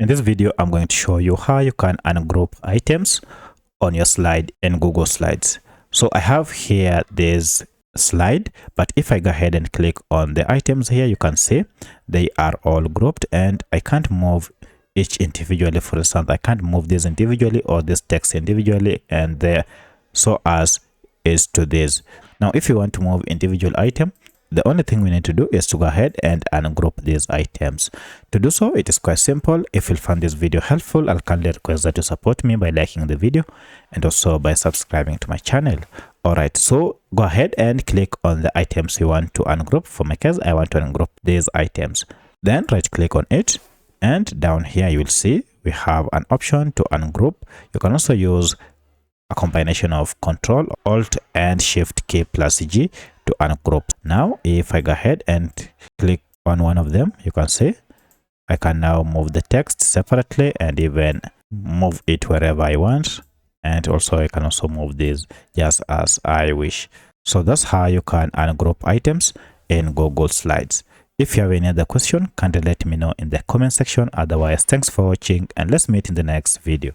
In this video, I'm going to show you how you can ungroup items on your slide in Google Slides. So I have here this slide, but if I go ahead and click on the items here, you can see they are all grouped and I can't move each individually. For instance, I can't move this individually or this text individually and there, so as is to this. Now, if you want to move individual item, the only thing we need to do is to go ahead and ungroup these items. To do so, it is quite simple. If you found this video helpful, I'll kindly request that you support me by liking the video and also by subscribing to my channel. Alright, so go ahead and click on the items you want to ungroup. For my case, I want to ungroup these items. Then right click on it, and down here you will see we have an option to ungroup. You can also use a combination of Control, Alt and Shift key plus G to ungroup. Now, if I go ahead and click on one of them, you can see I can now move the text separately and even move it wherever I want. And also I can also move this just as I wish. So that's how you can ungroup items in Google Slides. If you have any other question, kindly let me know in the comment section. Otherwise, thanks for watching and let's meet in the next video.